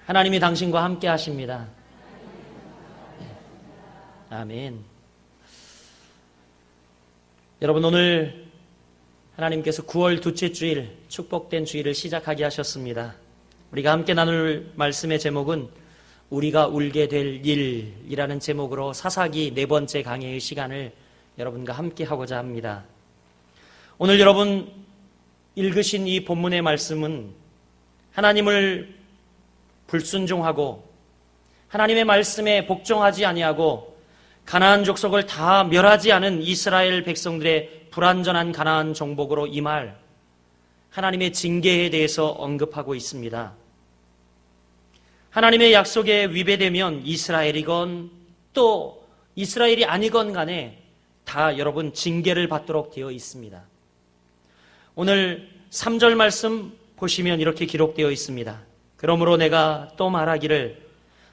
하나님이 당신과 함께 하십니다. 아멘. 여러분, 오늘 하나님께서 9월 둘째 주일, 축복된 주일을 시작하게 하셨습니다. 우리가 함께 나눌 말씀의 제목은 우리가 울게 될 일이라는 제목으로 사사기 4번째 강해의 시간을 여러분과 함께 하고자 합니다. 오늘 여러분 읽으신 이 본문의 말씀은 하나님을 불순종하고 하나님의 말씀에 복종하지 아니하고 가나안 족속을 다 멸하지 않은 이스라엘 백성들의 불완전한 가나안 정복으로 임할 하나님의 징계에 대해서 언급하고 있습니다. 하나님의 약속에 위배되면 이스라엘이건 또 이스라엘이 아니건 간에 다 여러분 징계를 받도록 되어 있습니다. 오늘 3절 말씀 보시면 이렇게 기록되어 있습니다. 그러므로 내가 또 말하기를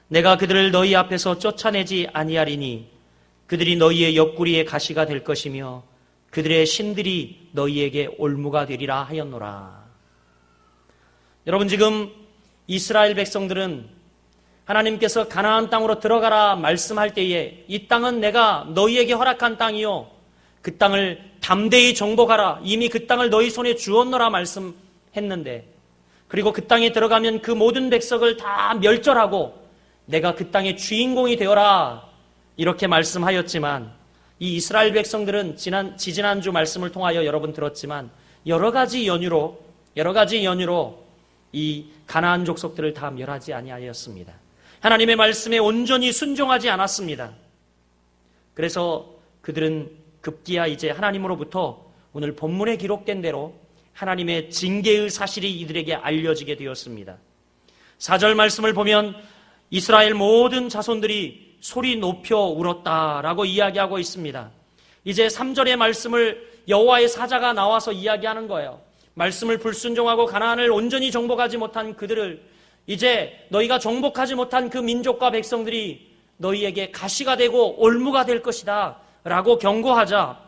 내가 그들을 너희 앞에서 쫓아내지 아니하리니 그들이 너희의 옆구리의 가시가 될 것이며 그들의 신들이 너희에게 올무가 되리라 하였노라. 여러분, 지금 이스라엘 백성들은 하나님께서 가나안 땅으로 들어가라 말씀할 때에 이 땅은 내가 너희에게 허락한 땅이요 그 땅을 담대히 정복하라, 이미 그 땅을 너희 손에 주었노라 말씀했는데, 그리고 그 땅에 들어가면 그 모든 백성을 다 멸절하고 내가 그 땅의 주인공이 되어라 이렇게 말씀하였지만, 이 이스라엘 백성들은 지지난주 말씀을 통하여 여러분 들었지만 여러 가지 연유로 이 가나안 족속들을 다 멸하지 아니하였습니다. 하나님의 말씀에 온전히 순종하지 않았습니다. 그래서 그들은 급기야 이제 하나님으로부터 오늘 본문에 기록된 대로 하나님의 징계의 사실이 이들에게 알려지게 되었습니다. 4절 말씀을 보면 이스라엘 모든 자손들이 소리 높여 울었다라고 이야기하고 있습니다. 이제 3절의 말씀을 여호와의 사자가 나와서 이야기하는 거예요. 말씀을 불순종하고 가나안을 온전히 정복하지 못한 그들을, 이제 너희가 정복하지 못한 그 민족과 백성들이 너희에게 가시가 되고 올무가 될 것이다 라고 경고하자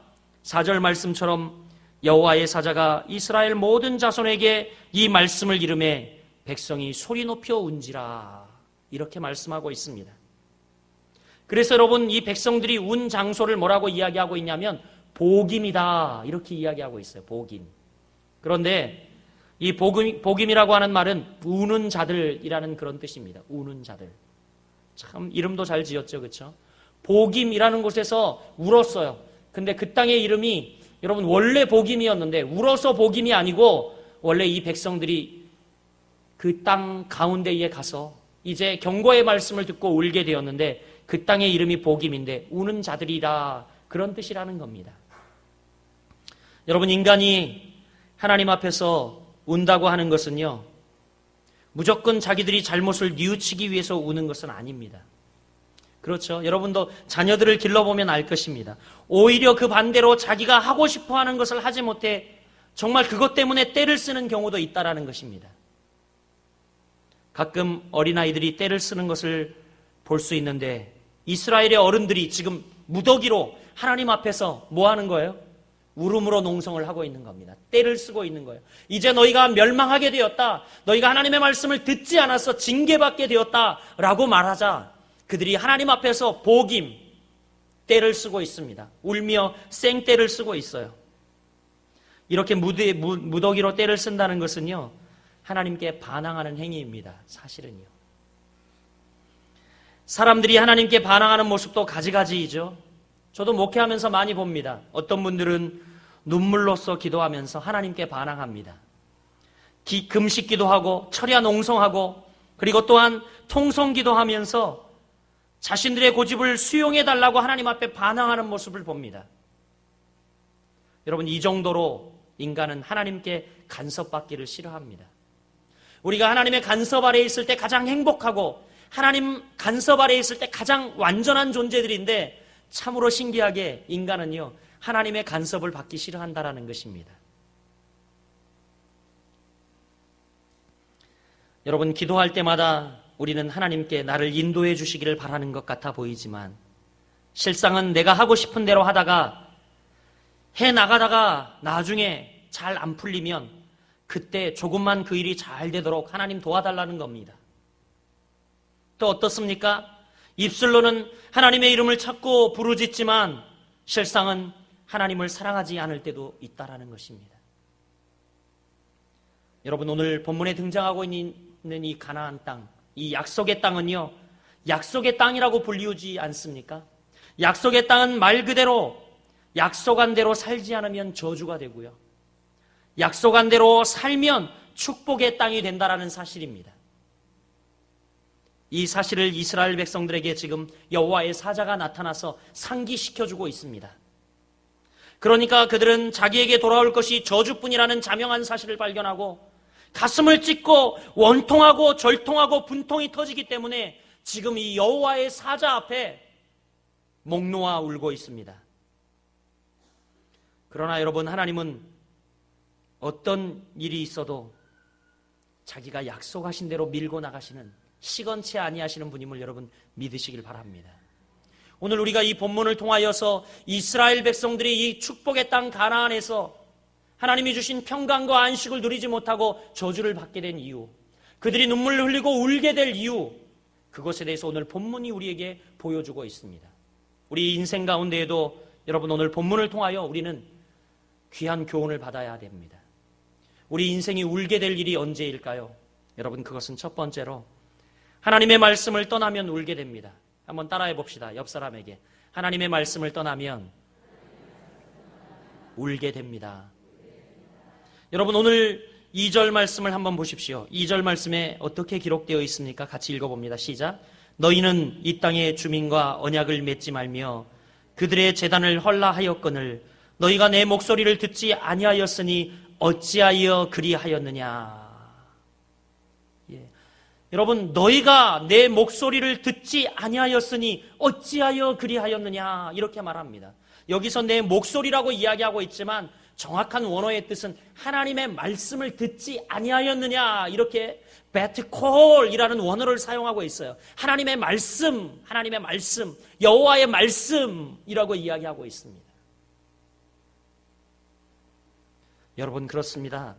4절 말씀처럼 여호와의 사자가 이스라엘 모든 자손에게 이 말씀을 이르매 백성이 소리 높여 운지라 이렇게 말씀하고 있습니다. 그래서 여러분, 이 백성들이 운 장소를 뭐라고 이야기하고 있냐면 복임이다 이렇게 이야기하고 있어요. 복임. 그런데 이 복임이라고 하는 말은 우는 자들이라는 그런 뜻입니다. 우는 자들. 참 이름도 잘 지었죠, 그렇죠? 복임이라는 곳에서 울었어요. 근데 그 땅의 이름이 여러분 원래 복임이었는데 울어서 복임이 아니고 원래 이 백성들이 그 땅 가운데에 가서 이제 경고의 말씀을 듣고 울게 되었는데 그 땅의 이름이 복임인데 우는 자들이라 그런 뜻이라는 겁니다. 여러분, 인간이 하나님 앞에서 운다고 하는 것은요 무조건 자기들이 잘못을 뉘우치기 위해서 우는 것은 아닙니다. 그렇죠? 여러분도 자녀들을 길러보면 알 것입니다. 오히려 그 반대로 자기가 하고 싶어 하는 것을 하지 못해 정말 그것 때문에 떼를 쓰는 경우도 있다라는 것입니다. 가끔 어린아이들이 떼를 쓰는 것을 볼 수 있는데 이스라엘의 어른들이 지금 무더기로 하나님 앞에서 뭐 하는 거예요? 울음으로 농성을 하고 있는 겁니다. 떼를 쓰고 있는 거예요. 이제 너희가 멸망하게 되었다. 너희가 하나님의 말씀을 듣지 않아서 징계받게 되었다라고 말하자 그들이 하나님 앞에서 복임, 떼를 쓰고 있습니다. 울며 생떼를 쓰고 있어요. 이렇게 무더기로 떼를 쓴다는 것은요 하나님께 반항하는 행위입니다. 사실은요. 사람들이 하나님께 반항하는 모습도 가지가지이죠. 저도 목회하면서 많이 봅니다. 어떤 분들은 눈물로써 기도하면서 하나님께 반항합니다. 금식 기도하고 철야 농성하고 그리고 또한 통성 기도하면서 자신들의 고집을 수용해달라고 하나님 앞에 반항하는 모습을 봅니다. 여러분, 이 정도로 인간은 하나님께 간섭받기를 싫어합니다. 우리가 하나님의 간섭 아래에 있을 때 가장 행복하고 하나님 간섭 아래에 있을 때 가장 완전한 존재들인데 참으로 신기하게 인간은요 하나님의 간섭을 받기 싫어한다라는 것입니다. 여러분, 기도할 때마다 우리는 하나님께 나를 인도해 주시기를 바라는 것 같아 보이지만 실상은 내가 하고 싶은 대로 하다가 해나가다가 나중에 잘 안 풀리면 그때 조금만 그 일이 잘 되도록 하나님 도와달라는 겁니다. 또 어떻습니까? 입술로는 하나님의 이름을 찾고 부르짖지만 실상은 하나님을 사랑하지 않을 때도 있다라는 것입니다. 여러분, 오늘 본문에 등장하고 있는 이 가나안 땅, 이 약속의 땅은요, 약속의 땅이라고 불리우지 않습니까? 약속의 땅은 말 그대로 약속한 대로 살지 않으면 저주가 되고요, 약속한 대로 살면 축복의 땅이 된다라는 사실입니다. 이 사실을 이스라엘 백성들에게 지금 여호와의 사자가 나타나서 상기시켜주고 있습니다. 그러니까 그들은 자기에게 돌아올 것이 저주뿐이라는 자명한 사실을 발견하고 가슴을 찢고 원통하고 절통하고 분통이 터지기 때문에 지금 이 여호와의 사자 앞에 목 놓아 울고 있습니다. 그러나 여러분, 하나님은 어떤 일이 있어도 자기가 약속하신 대로 밀고 나가시는 시건치 아니하시는 분임을 여러분 믿으시길 바랍니다. 오늘 우리가 이 본문을 통하여서 이스라엘 백성들이 이 축복의 땅 가나안에서 하나님이 주신 평강과 안식을 누리지 못하고 저주를 받게 된 이유, 그들이 눈물을 흘리고 울게 될 이유, 그것에 대해서 오늘 본문이 우리에게 보여주고 있습니다. 우리 인생 가운데에도 여러분, 오늘 본문을 통하여 우리는 귀한 교훈을 받아야 됩니다. 우리 인생이 울게 될 일이 언제일까요? 여러분, 그것은 첫 번째로 하나님의 말씀을 떠나면 울게 됩니다. 한번 따라해 봅시다. 옆 사람에게, 하나님의 말씀을 떠나면 울게 됩니다. 여러분, 오늘 2절 말씀을 한번 보십시오. 2절 말씀에 어떻게 기록되어 있습니까? 같이 읽어봅니다. 시작. 너희는 이 땅의 주민과 언약을 맺지 말며 그들의 제단을 헐라하였거늘 너희가 내 목소리를 듣지 아니하였으니 어찌하여 그리하였느냐. 여러분, 너희가 내 목소리를 듣지 아니하였으니 어찌하여 그리하였느냐, 이렇게 말합니다. 여기서 내 목소리라고 이야기하고 있지만 정확한 원어의 뜻은 하나님의 말씀을 듣지 아니하였느냐, 이렇게 베트콜이라는 원어를 사용하고 있어요. 하나님의 말씀, 여호와의 말씀이라고 이야기하고 있습니다. 여러분, 그렇습니다.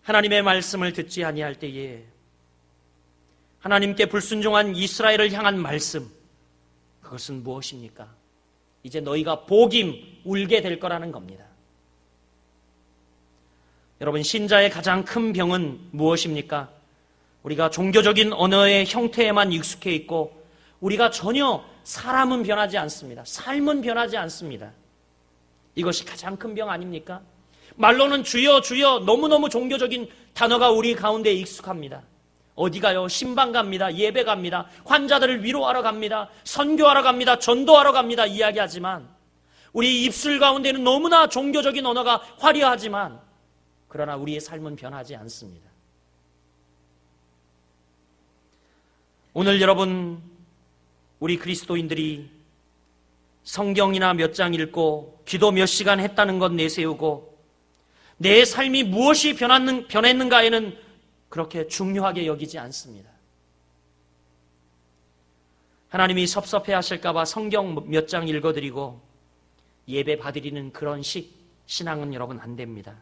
하나님의 말씀을 듣지 아니할 때에 하나님께 불순종한 이스라엘을 향한 말씀, 그것은 무엇입니까? 이제 너희가 복임 울게 될 거라는 겁니다. 여러분, 신자의 가장 큰 병은 무엇입니까? 우리가 종교적인 언어의 형태에만 익숙해 있고 우리가 전혀 사람은 변하지 않습니다. 삶은 변하지 않습니다. 이것이 가장 큰 병 아닙니까? 말로는 주여 주여 너무너무 종교적인 단어가 우리 가운데 익숙합니다. 어디 가요? 신방 갑니다. 예배 갑니다. 환자들을 위로하러 갑니다. 선교하러 갑니다. 전도하러 갑니다. 이야기하지만 우리 입술 가운데는 너무나 종교적인 언어가 화려하지만 그러나 우리의 삶은 변하지 않습니다. 오늘 여러분, 우리 그리스도인들이 성경이나 몇 장 읽고 기도 몇 시간 했다는 것 내세우고 내 삶이 무엇이 변했는가에는 그렇게 중요하게 여기지 않습니다. 하나님이 섭섭해 하실까 봐 성경 몇 장 읽어드리고 예배 받으리는 그런 신앙은 여러분 안 됩니다.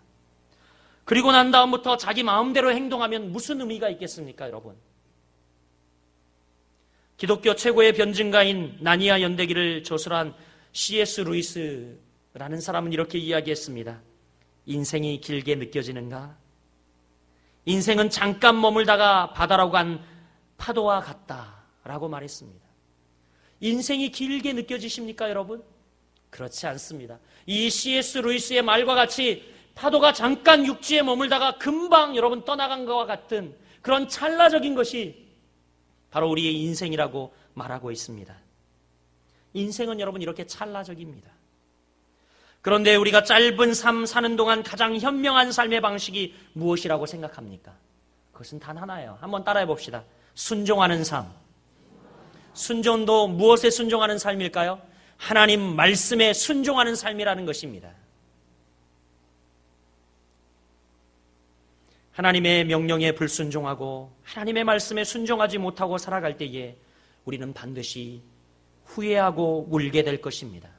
그리고 난 다음부터 자기 마음대로 행동하면 무슨 의미가 있겠습니까, 여러분? 기독교 최고의 변증가인 나니아 연대기를 저술한 C.S. 루이스라는 사람은 이렇게 이야기했습니다. 인생이 길게 느껴지는가? 인생은 잠깐 머물다가 바다로 간 파도와 같다라고 말했습니다. 인생이 길게 느껴지십니까, 여러분? 그렇지 않습니다. 이 C.S. 루이스의 말과 같이 파도가 잠깐 육지에 머물다가 금방 여러분 떠나간 것과 같은 그런 찰나적인 것이 바로 우리의 인생이라고 말하고 있습니다. 인생은 여러분 이렇게 찰나적입니다. 그런데 우리가 짧은 삶 사는 동안 가장 현명한 삶의 방식이 무엇이라고 생각합니까? 그것은 단 하나예요. 한번 따라해 봅시다. 순종하는 삶. 순종도 무엇에 순종하는 삶일까요? 하나님 말씀에 순종하는 삶이라는 것입니다. 하나님의 명령에 불순종하고 하나님의 말씀에 순종하지 못하고 살아갈 때에 우리는 반드시 후회하고 울게 될 것입니다.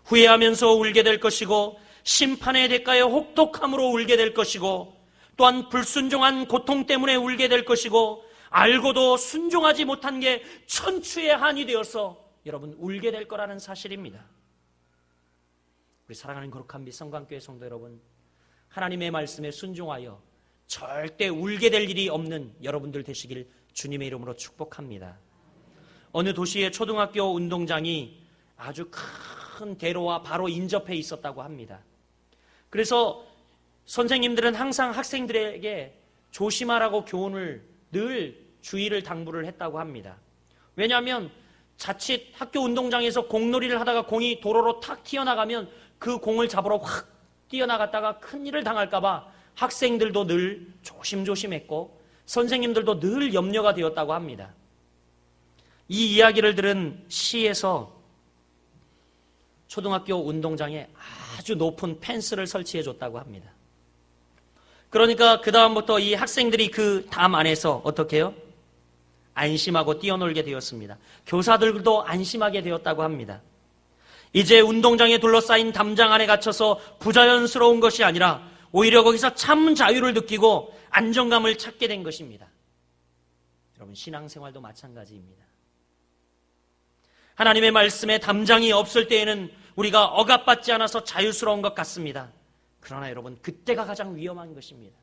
후회하면서 울게 될 것이고 심판의 대가에 혹독함으로 울게 될 것이고 또한 불순종한 고통 때문에 울게 될 것이고 알고도 순종하지 못한 게 천추의 한이 되어서 여러분 울게 될 거라는 사실입니다. 우리 사랑하는 거룩한 빛성광교회 성도 여러분, 하나님의 말씀에 순종하여 절대 울게 될 일이 없는 여러분들 되시길 주님의 이름으로 축복합니다. 어느 도시의 초등학교 운동장이 아주 큰 대로와 바로 인접해 있었다고 합니다. 그래서 선생님들은 항상 학생들에게 조심하라고 교훈을 늘 주의를 당부를 했다고 합니다. 왜냐하면 자칫 학교 운동장에서 공놀이를 하다가 공이 도로로 탁 튀어나가면 그 공을 잡으러 확 뛰어나갔다가 큰일을 당할까봐 학생들도 늘 조심조심했고 선생님들도 늘 염려가 되었다고 합니다. 이 이야기를 들은 시에서 초등학교 운동장에 아주 높은 펜스를 설치해 줬다고 합니다. 그러니까 그 다음부터 이 학생들이 그 담 안에서 어떻게 해요? 안심하고 뛰어놀게 되었습니다. 교사들도 안심하게 되었다고 합니다. 이제 운동장에 둘러싸인 담장 안에 갇혀서 부자연스러운 것이 아니라 오히려 거기서 참 자유를 느끼고 안정감을 찾게 된 것입니다. 여러분, 신앙생활도 마찬가지입니다. 하나님의 말씀에 담장이 없을 때에는 우리가 억압받지 않아서 자유스러운 것 같습니다. 그러나 여러분, 그때가 가장 위험한 것입니다.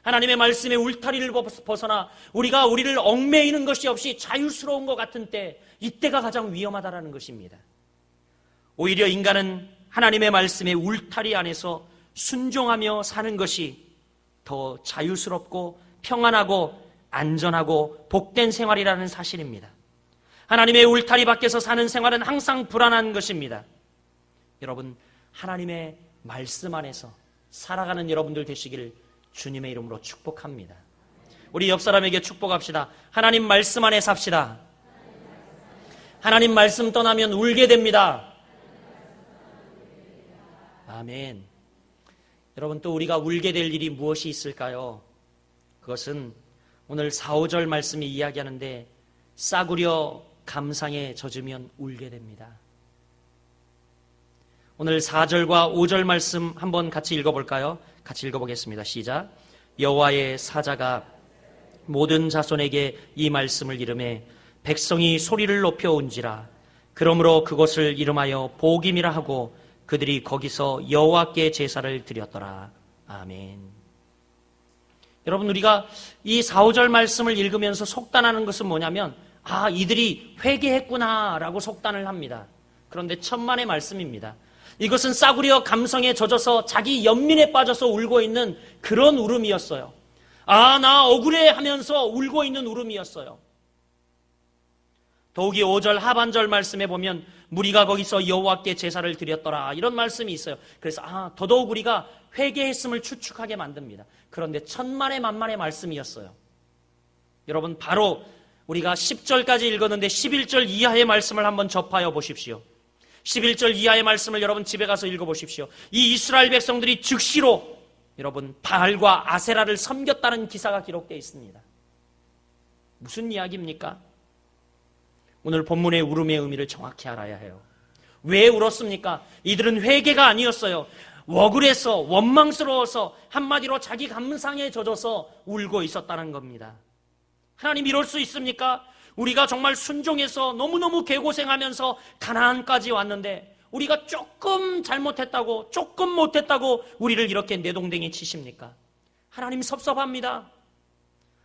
하나님의 말씀의 울타리를 벗어나 우리가 우리를 얽매이는 것이 없이 자유스러운 것 같은 때, 이때가 가장 위험하다라는 것입니다. 오히려 인간은 하나님의 말씀의 울타리 안에서 순종하며 사는 것이 더 자유스럽고 평안하고 안전하고 복된 생활이라는 사실입니다. 하나님의 울타리 밖에서 사는 생활은 항상 불안한 것입니다. 여러분, 하나님의 말씀 안에서 살아가는 여러분들 되시기를 주님의 이름으로 축복합니다. 우리 옆 사람에게 축복합시다. 하나님 말씀 안에 삽시다. 하나님 말씀 떠나면 울게 됩니다. 아멘. 여러분, 또 우리가 울게 될 일이 무엇이 있을까요? 그것은 오늘 4, 5절 말씀이 이야기하는데 싸구려 감상에 젖으면 울게 됩니다. 오늘 4절과 5절 말씀 한번 같이 읽어볼까요? 같이 읽어보겠습니다. 시작. 여호와의 사자가 모든 자손에게 이 말씀을 이르매 백성이 소리를 높여 온지라. 그러므로 그것을 이름하여 복임이라 하고 그들이 거기서 여호와께 제사를 드렸더라. 아멘. 여러분, 우리가 이 4, 5절 말씀을 읽으면서 속단하는 것은 뭐냐면, 아, 이들이 회개했구나 라고 속단을 합니다. 그런데 천만의 말씀입니다. 이것은 싸구려 감성에 젖어서 자기 연민에 빠져서 울고 있는 그런 울음이었어요. 아, 나 억울해 하면서 울고 있는 울음이었어요. 더욱이 5절 하반절 말씀에 보면 무리가 거기서 여호와께 제사를 드렸더라, 이런 말씀이 있어요. 그래서 더더욱 우리가 회개했음을 추측하게 만듭니다. 그런데 천만의 만만의 말씀이었어요. 여러분, 바로 우리가 10절까지 읽었는데 11절 이하의 말씀을 한번 접하여 보십시오. 11절 이하의 말씀을 여러분 집에 가서 읽어보십시오. 이 이스라엘 백성들이 즉시로 여러분 바알과 아세라를 섬겼다는 기사가 기록되어 있습니다. 무슨 이야기입니까? 오늘 본문의 울음의 의미를 정확히 알아야 해요. 왜 울었습니까? 이들은 회개가 아니었어요. 억울해서, 원망스러워서, 한마디로 자기 감상에 젖어서 울고 있었다는 겁니다. 하나님, 이럴 수 있습니까? 우리가 정말 순종해서 너무너무 개고생하면서 가나안까지 왔는데 우리가 조금 잘못했다고, 조금 못했다고 우리를 이렇게 내동댕이 치십니까? 하나님, 섭섭합니다.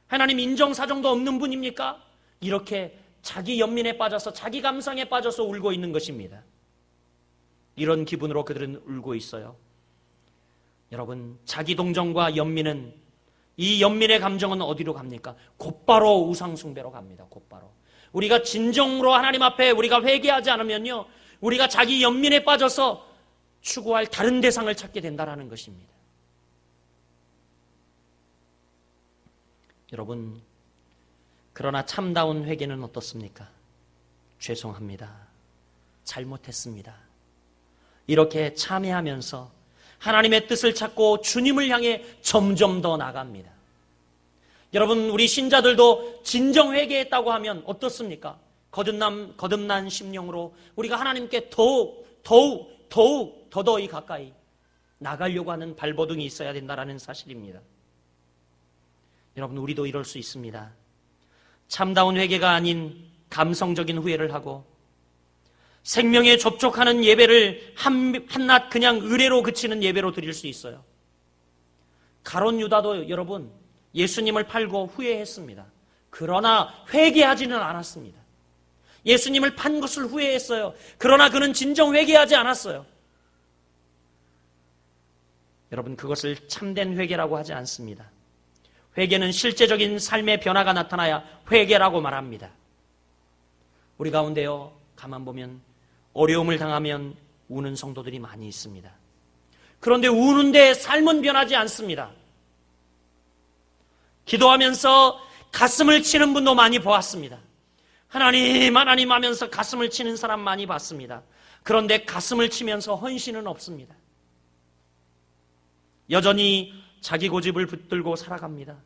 하나님, 인정사정도 없는 분입니까? 이렇게 자기 연민에 빠져서, 자기 감상에 빠져서 울고 있는 것입니다. 이런 기분으로 그들은 울고 있어요. 여러분, 자기 동정과 연민은, 이 연민의 감정은 어디로 갑니까? 곧바로 우상숭배로 갑니다. 곧바로. 우리가 진정으로 하나님 앞에 우리가 회개하지 않으면요, 우리가 자기 연민에 빠져서 추구할 다른 대상을 찾게 된다는 것입니다. 여러분, 그러나 참다운 회개는 어떻습니까? 죄송합니다. 잘못했습니다. 이렇게 참회하면서 하나님의 뜻을 찾고 주님을 향해 점점 더 나갑니다. 여러분, 우리 신자들도 진정 회개했다고 하면 어떻습니까? 거듭난 심령으로 우리가 하나님께 더더욱 가까이 나가려고 하는 발버둥이 있어야 된다는 사실입니다. 여러분, 우리도 이럴 수 있습니다. 참다운 회개가 아닌 감성적인 후회를 하고 생명에 접촉하는 예배를 한낱 그냥 의례로 그치는 예배로 드릴 수 있어요. 가룟 유다도 여러분 예수님을 팔고 후회했습니다. 그러나 회개하지는 않았습니다. 예수님을 판 것을 후회했어요. 그러나 그는 진정 회개하지 않았어요. 여러분, 그것을 참된 회개라고 하지 않습니다. 회개는 실제적인 삶의 변화가 나타나야 회개라고 말합니다. 우리 가운데요, 가만 보면 어려움을 당하면 우는 성도들이 많이 있습니다. 그런데 우는데 삶은 변하지 않습니다. 기도하면서 가슴을 치는 분도 많이 보았습니다. 하나님, 하나님 하면서 가슴을 치는 사람 많이 봤습니다. 그런데 가슴을 치면서 헌신은 없습니다. 여전히 자기 고집을 붙들고 살아갑니다.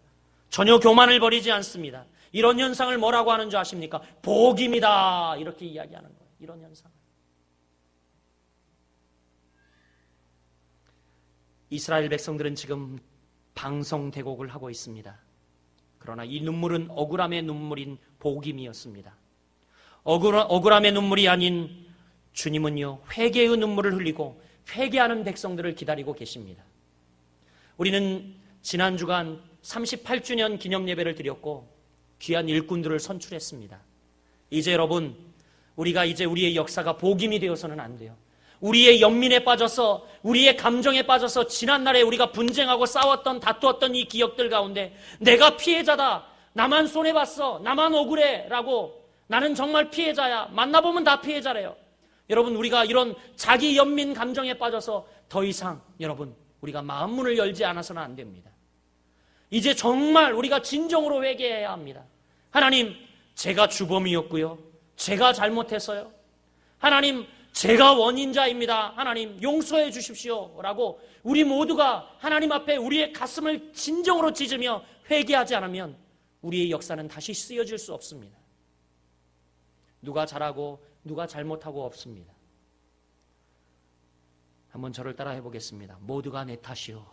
전혀 교만을 버리지 않습니다. 이런 현상을 뭐라고 하는 줄 아십니까? 복입니다. 이렇게 이야기하는 거예요. 이런 현상을. 이스라엘 백성들은 지금 방성대곡을 하고 있습니다. 그러나 이 눈물은 억울함의 눈물인 복임이었습니다. 억울함의 눈물이 아닌 주님은요, 회개의 눈물을 흘리고 회개하는 백성들을 기다리고 계십니다. 우리는 지난 주간 38주년 기념 예배를 드렸고 귀한 일꾼들을 선출했습니다. 이제 여러분, 우리가 이제 우리의 역사가 복임이 되어서는 안 돼요. 우리의 연민에 빠져서, 우리의 감정에 빠져서 지난날에 우리가 분쟁하고 싸웠던, 다투었던 이 기억들 가운데 내가 피해자다, 나만 손해봤어, 나만 억울해 라고, 나는 정말 피해자야, 만나보면 다 피해자래요. 여러분, 우리가 이런 자기 연민 감정에 빠져서 더 이상 여러분, 우리가 마음문을 열지 않아서는 안 됩니다. 이제 정말 우리가 진정으로 회개해야 합니다. 하나님, 제가 주범이었고요, 제가 잘못했어요. 하나님, 제가 원인자입니다. 하나님, 용서해 주십시오 라고 우리 모두가 하나님 앞에 우리의 가슴을 진정으로 찢으며 회개하지 않으면 우리의 역사는 다시 쓰여질 수 없습니다. 누가 잘하고 누가 잘못하고 없습니다. 한번 저를 따라 해보겠습니다. 모두가 내 탓이요.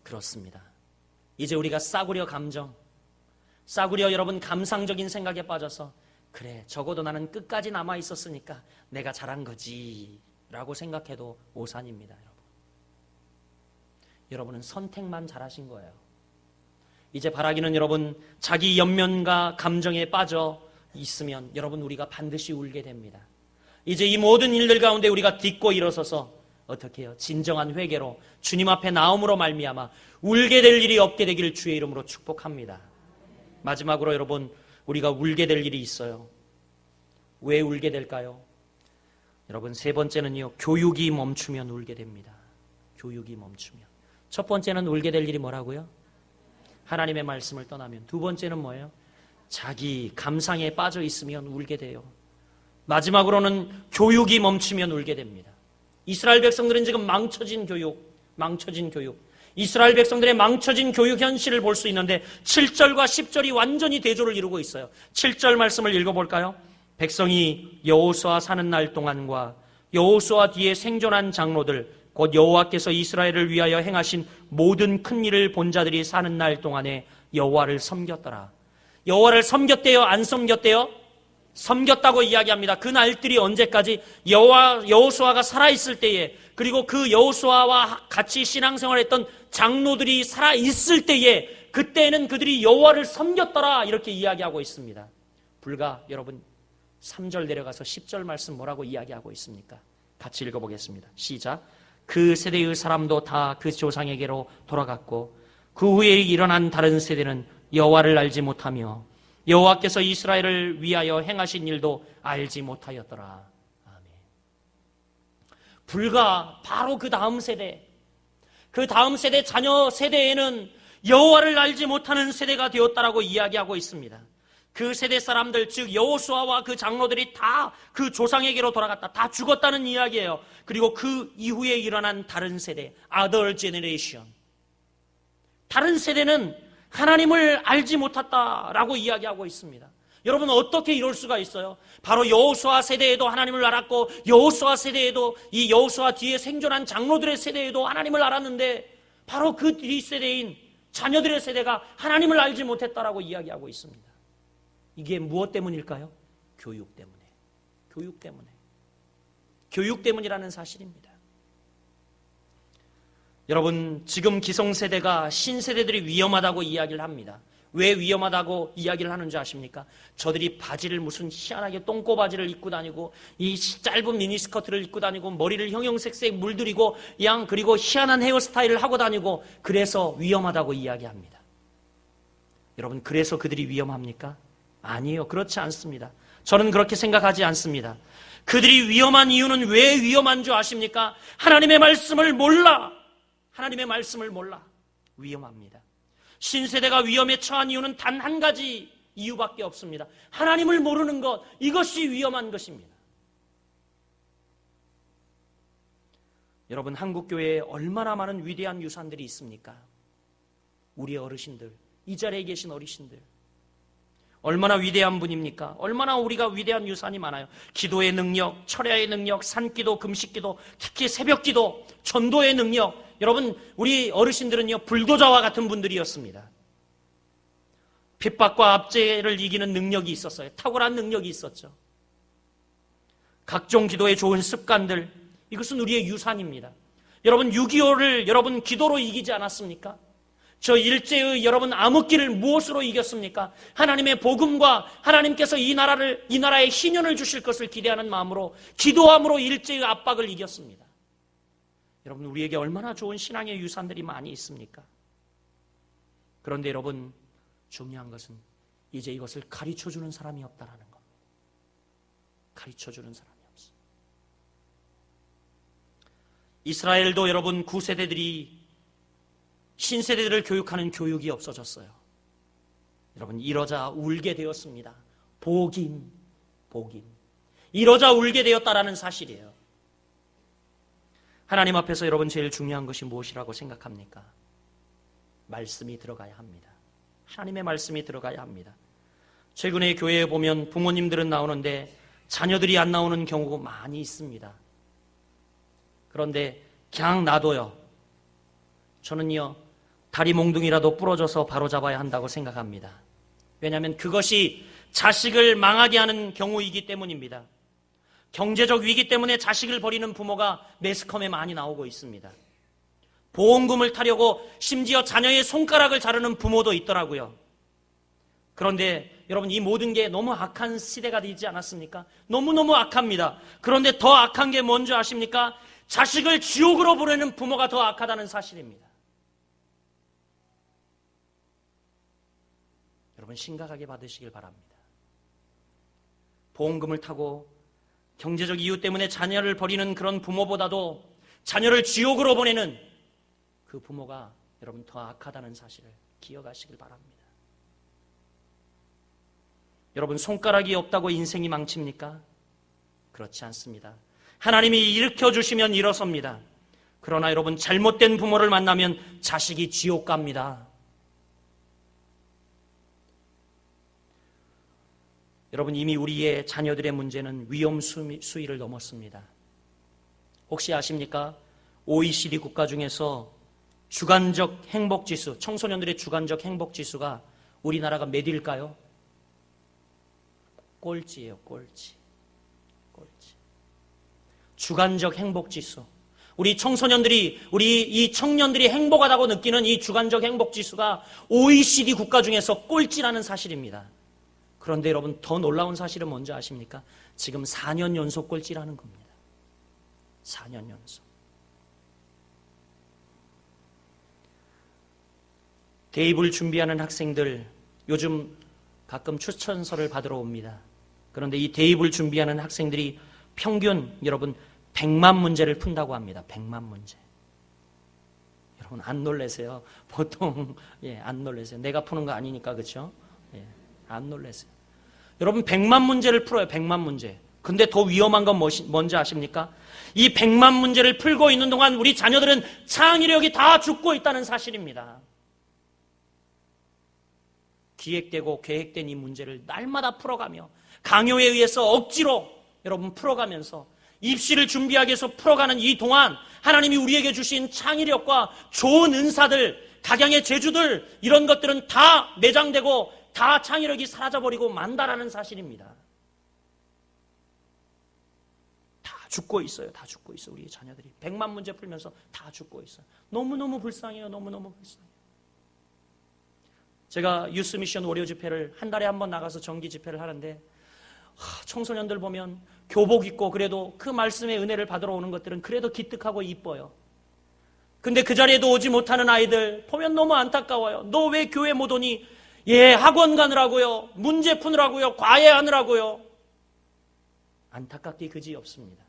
그렇습니다. 이제 우리가 싸구려 감정, 싸구려 여러분 감상적인 생각에 빠져서 그래, 적어도 나는 끝까지 남아있었으니까 내가 잘한 거지 라고 생각해도 오산입니다. 여러분은 선택만 잘하신 거예요. 이제 바라기는 여러분, 자기 연면과 감정에 빠져 있으면 여러분, 우리가 반드시 울게 됩니다. 이제 이 모든 일들 가운데 우리가 딛고 일어서서 어떻게 해요? 진정한 회개로 주님 앞에 나옴으로 말미암아 울게 될 일이 없게 되기를 주의 이름으로 축복합니다. 마지막으로 여러분, 우리가 울게 될 일이 있어요. 왜 울게 될까요? 여러분, 세 번째는요, 교육이 멈추면 울게 됩니다. 교육이 멈추면. 첫 번째는 울게 될 일이 뭐라고요? 하나님의 말씀을 떠나면. 두 번째는 뭐예요? 자기 감상에 빠져 있으면 울게 돼요. 마지막으로는 교육이 멈추면 울게 됩니다. 이스라엘 백성들은 지금 망쳐진 교육. 이스라엘 백성들의 망쳐진 교육 현실을 볼 수 있는데 7절과 10절이 완전히 대조를 이루고 있어요. 7절 말씀을 읽어볼까요? 백성이 여호수아 사는 날 동안과 여호수아 뒤에 생존한 장로들, 곧 여호와께서 이스라엘을 위하여 행하신 모든 큰 일을 본 자들이 사는 날 동안에 여호와를 섬겼더라. 여호와를 섬겼대요? 안 섬겼대요? 섬겼다고 이야기합니다. 그 날들이 언제까지? 여호수아가 살아있을 때에, 그리고 그 여호수아와 같이 신앙생활했던 장로들이 살아있을 때에, 그때는 그들이 여호와를 섬겼더라 이렇게 이야기하고 있습니다. 불과 여러분 3절 내려가서 10절 말씀 뭐라고 이야기하고 있습니까? 같이 읽어보겠습니다. 시작. 그 세대의 사람도 다 그 조상에게로 돌아갔고 그 후에 일어난 다른 세대는 여호와를 알지 못하며 여호와께서 이스라엘을 위하여 행하신 일도 알지 못하였더라. 아멘. 불과 바로 그 다음 세대, 자녀 세대에는 여호와를 알지 못하는 세대가 되었다라고 이야기하고 있습니다. 그 세대 사람들, 즉 여호수아와 그 장로들이 다 그 조상에게로 돌아갔다, 다 죽었다는 이야기예요. 그리고 그 이후에 일어난 다른 세대, other generation, 다른 세대는 하나님을 알지 못했다라고 이야기하고 있습니다. 여러분, 어떻게 이럴 수가 있어요? 바로 여호수아 세대에도 하나님을 알았고, 여호수아 세대에도, 이 여호수아 뒤에 생존한 장로들의 세대에도 하나님을 알았는데, 바로 그 뒷세대인 자녀들의 세대가 하나님을 알지 못했다라고 이야기하고 있습니다. 이게 무엇 때문일까요? 교육 때문에. 교육 때문에. 교육 때문이라는 사실입니다. 여러분, 지금 기성세대가 신세대들이 위험하다고 이야기를 합니다. 왜 위험하다고 이야기를 하는지 아십니까? 저들이 바지를 무슨 희한하게 똥꼬 바지를 입고 다니고 이 짧은 미니스커트를 입고 다니고 머리를 형형색색 물들이고 그리고 희한한 헤어스타일을 하고 다니고 그래서 위험하다고 이야기합니다. 여러분, 그래서 그들이 위험합니까? 아니요, 그렇지 않습니다. 저는 그렇게 생각하지 않습니다. 그들이 위험한 이유는 왜 위험한 줄 아십니까? 하나님의 말씀을 몰라. 하나님의 말씀을 몰라. 위험합니다. 신세대가 위험에 처한 이유는 단 한 가지 이유밖에 없습니다. 하나님을 모르는 것, 이것이 위험한 것입니다. 여러분, 한국교회에 얼마나 많은 위대한 유산들이 있습니까? 우리 어르신들, 이 자리에 계신 어르신들, 얼마나 위대한 분입니까? 얼마나 우리가 위대한 유산이 많아요. 기도의 능력, 철야의 능력, 산기도, 금식기도, 특히 새벽기도, 전도의 능력. 여러분, 우리 어르신들은요, 불도저와 같은 분들이었습니다. 핍박과 압제를 이기는 능력이 있었어요. 탁월한 능력이 있었죠. 각종 기도의 좋은 습관들, 이것은 우리의 유산입니다. 여러분, 6.25를 여러분 기도로 이기지 않았습니까? 저 일제의 여러분 암흑기를 무엇으로 이겼습니까? 하나님의 복음과 하나님께서 이 나라에 희년을 주실 것을 기대하는 마음으로 기도함으로 일제의 압박을 이겼습니다. 여러분, 우리에게 얼마나 좋은 신앙의 유산들이 많이 있습니까? 그런데 여러분, 중요한 것은 이제 이것을 가르쳐주는 사람이 없다라는 것. 가르쳐주는 사람이 없어. 이스라엘도 여러분, 구세대들이 신세대들을 교육하는 교육이 없어졌어요. 여러분, 이러자 울게 되었습니다. 복임. 이러자 울게 되었다라는 사실이에요. 하나님 앞에서 여러분, 제일 중요한 것이 무엇이라고 생각합니까? 말씀이 들어가야 합니다. 하나님의 말씀이 들어가야 합니다. 최근에 교회에 보면 부모님들은 나오는데 자녀들이 안 나오는 경우가 많이 있습니다. 그런데 그냥 놔둬요. 저는요, 다리 몽둥이라도 부러져서 바로잡아야 한다고 생각합니다. 왜냐하면 그것이 자식을 망하게 하는 경우이기 때문입니다. 경제적 위기 때문에 자식을 버리는 부모가 매스컴에 많이 나오고 있습니다. 보험금을 타려고 심지어 자녀의 손가락을 자르는 부모도 있더라고요. 그런데 여러분, 이 모든 게 너무 악한 시대가 되지 않았습니까? 너무너무 악합니다. 그런데 더 악한 게 뭔지 아십니까? 자식을 지옥으로 보내는 부모가 더 악하다는 사실입니다. 여러분, 심각하게 받으시길 바랍니다. 보험금을 타고 경제적 이유 때문에 자녀를 버리는 그런 부모보다도 자녀를 지옥으로 보내는 그 부모가 여러분 더 악하다는 사실을 기억하시길 바랍니다. 여러분, 손가락이 없다고 인생이 망칩니까? 그렇지 않습니다. 하나님이 일으켜주시면 일어섭니다. 그러나 여러분, 잘못된 부모를 만나면 자식이 지옥 갑니다. 여러분, 이미 우리의 자녀들의 문제는 위험 수위를 넘었습니다. 혹시 아십니까? OECD 국가 중에서 주관적 행복지수, 청소년들의 주관적 행복지수가 우리나라가 몇 위일까요? 꼴찌예요, 꼴찌. 주관적 행복지수. 우리 청소년들이, 우리 이 청년들이 행복하다고 느끼는 이 주관적 행복지수가 OECD 국가 중에서 꼴찌라는 사실입니다. 그런데 여러분, 더 놀라운 사실은 뭔지 아십니까? 지금 4년 연속 꼴찌라는 겁니다. 4년 연속. 대입을 준비하는 학생들, 요즘 가끔 추천서를 받으러 옵니다. 그런데 이 대입을 준비하는 학생들이 평균 여러분 100만 문제를 푼다고 합니다. 100만 문제. 여러분, 안 놀라세요? 보통 안 놀라세요. 내가 푸는 거 아니니까, 그렇죠? 안 놀라세요. 여러분, 100만 문제를 풀어요. 100만 문제. 근데 더 위험한 건 뭔지 아십니까? 이 100만 문제를 풀고 있는 동안 우리 자녀들은 창의력이 다 죽고 있다는 사실입니다. 기획되고 계획된 이 문제를 날마다 풀어가며 강요에 의해서 억지로 여러분 풀어가면서 입시를 준비하기 위해서 풀어가는 이 동안 하나님이 우리에게 주신 창의력과 좋은 은사들, 각양의 재주들, 이런 것들은 다 매장되고 다 창의력이 사라져버리고 만다라는 사실입니다. 다 죽고 있어요. 다 죽고 있어. 우리 자녀들이 100만 문제 풀면서 다 죽고 있어요. 너무너무 불쌍해요. 너무너무 불쌍해요. 제가 유스 미션 월요 집회를 한 달에 한 번 나가서 정기 집회를 하는데 청소년들 보면 교복 입고 그래도 그 말씀의 은혜를 받으러 오는 것들은 그래도 기특하고 이뻐요. 근데 그 자리에도 오지 못하는 아이들 보면 너무 안타까워요. 너 왜 교회 못 오니? 예, 학원 가느라고요. 문제 푸느라고요. 과외하느라고요. 안타깝기 그지 없습니다.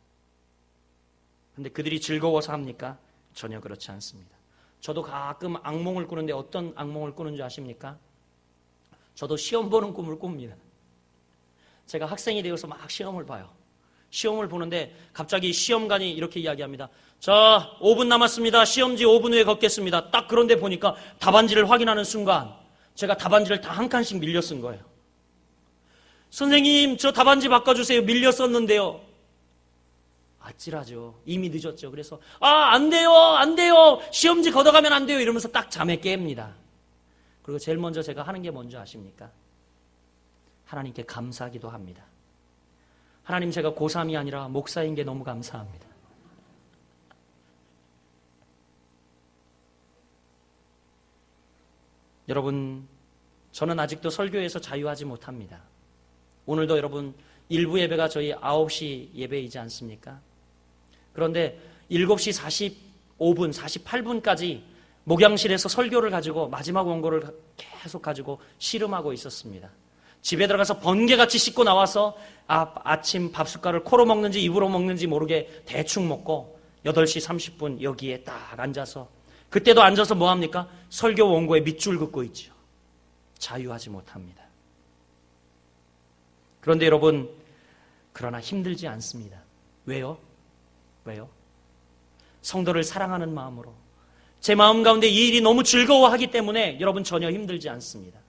근데 그들이 즐거워서 합니까? 전혀 그렇지 않습니다. 저도 가끔 악몽을 꾸는데 어떤 악몽을 꾸는 줄 아십니까? 저도 시험 보는 꿈을 꿉니다. 제가 학생이 되어서 막 시험을 봐요. 시험을 보는데 갑자기 시험관이 이렇게 이야기합니다. 자, 5분 남았습니다. 시험지 5분 후에 걷겠습니다. 딱 그런데 보니까 답안지를 확인하는 순간 제가 답안지를 다 한 칸씩 밀려 쓴 거예요. 선생님, 저 답안지 바꿔주세요. 밀려 썼는데요. 아찔하죠. 이미 늦었죠. 그래서 안 돼요. 안 돼요. 시험지 걷어가면 안 돼요. 이러면서 딱 잠에 깹니다. 그리고 제일 먼저 제가 하는 게 뭔지 아십니까? 하나님께 감사하기도 합니다. 하나님, 제가 고3이 아니라 목사인 게 너무 감사합니다. 여러분, 저는 아직도 설교에서 자유하지 못합니다. 오늘도 여러분 일부 예배가 저희 9시 예배이지 않습니까? 그런데 7시 45분, 48분까지 목양실에서 설교를 가지고 마지막 원고를 계속 가지고 씨름하고 있었습니다. 집에 들어가서 번개같이 씻고 나와서 아침 밥숟갈을 코로 먹는지 입으로 먹는지 모르게 대충 먹고 8시 30분 여기에 딱 앉아서, 그때도 앉아서 뭐합니까? 설교 원고에 밑줄 긋고 있죠. 자유하지 못합니다. 그런데 여러분, 그러나 힘들지 않습니다. 왜요? 성도를 사랑하는 마음으로, 제 마음 가운데 이 일이 너무 즐거워하기 때문에 여러분 전혀 힘들지 않습니다.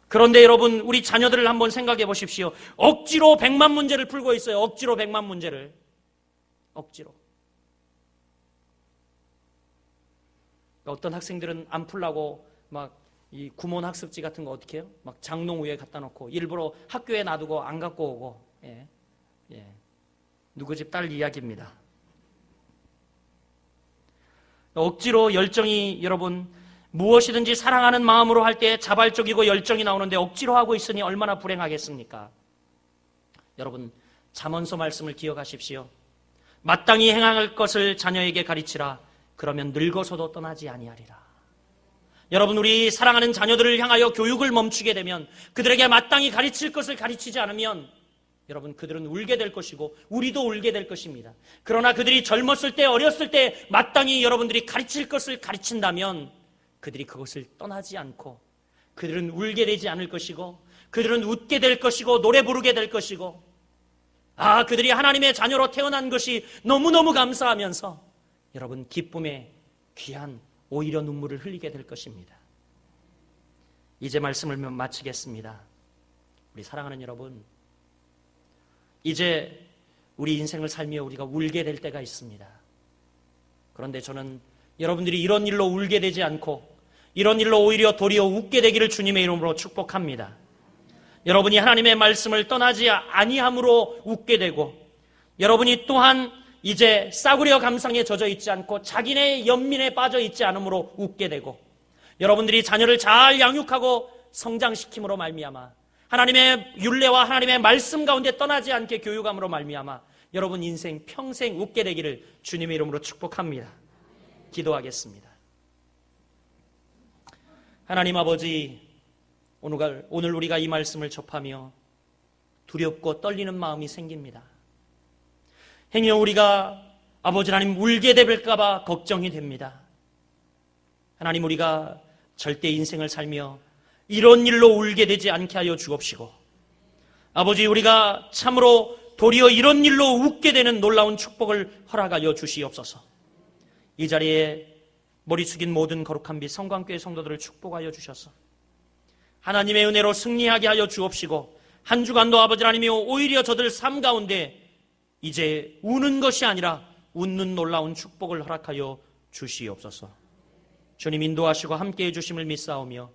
그런데 여러분, 우리 자녀들을 한번 생각해 보십시오. 억지로 100만 문제를 풀고 있어요. 억지로 100만 문제를. 억지로. 어떤 학생들은 안 풀라고 막 이 구몬 학습지 같은 거 어떻게 해요? 막 장롱 위에 갖다 놓고 일부러 학교에 놔두고 안 갖고 오고. 예. 누구 집 딸 이야기입니다. 억지로 열정이, 여러분, 무엇이든지 사랑하는 마음으로 할 때 자발적이고 열정이 나오는데 억지로 하고 있으니 얼마나 불행하겠습니까? 여러분, 잠언서 말씀을 기억하십시오. 마땅히 행할 것을 자녀에게 가르치라. 그러면 늙어서도 떠나지 아니하리라. 여러분, 우리 사랑하는 자녀들을 향하여 교육을 멈추게 되면, 그들에게 마땅히 가르칠 것을 가르치지 않으면 여러분, 그들은 울게 될 것이고 우리도 울게 될 것입니다. 그러나 그들이 젊었을 때, 어렸을 때 마땅히 여러분들이 가르칠 것을 가르친다면 그들이 그것을 떠나지 않고, 그들은 울게 되지 않을 것이고, 그들은 웃게 될 것이고, 노래 부르게 될 것이고, 그들이 하나님의 자녀로 태어난 것이 너무너무 감사하면서 여러분, 기쁨에 귀한 오히려 눈물을 흘리게 될 것입니다. 이제 말씀을 마치겠습니다. 우리 사랑하는 여러분, 이제 우리 인생을 살며 우리가 울게 될 때가 있습니다. 그런데 저는 여러분들이 이런 일로 울게 되지 않고 이런 일로 오히려 도리어 웃게 되기를 주님의 이름으로 축복합니다. 여러분이 하나님의 말씀을 떠나지 아니함으로 웃게 되고, 여러분이 또한 이제 싸구려 감상에 젖어 있지 않고 자기네 연민에 빠져 있지 않으므로 웃게 되고, 여러분들이 자녀를 잘 양육하고 성장시킴으로 말미암아 하나님의 율례와 하나님의 말씀 가운데 떠나지 않게 교육함으로 말미암아 여러분 인생 평생 웃게 되기를 주님의 이름으로 축복합니다. 기도하겠습니다. 하나님 아버지, 오늘 우리가 이 말씀을 접하며 두렵고 떨리는 마음이 생깁니다. 행여 우리가 아버지 하나님 울게 될까 봐 걱정이 됩니다. 하나님, 우리가 절대 인생을 살며 이런 일로 울게 되지 않게 하여 주옵시고, 아버지, 우리가 참으로 도리어 이런 일로 웃게 되는 놀라운 축복을 허락하여 주시옵소서. 이 자리에 머리 숙인 모든 거룩한 빛 성광교회 성도들을 축복하여 주셔서 하나님의 은혜로 승리하게 하여 주옵시고, 한 주간도 아버지 하나님이여 오히려 저들 삶 가운데 이제 우는 것이 아니라 웃는 놀라운 축복을 허락하여 주시옵소서. 주님 인도하시고 함께해 주심을 믿사오며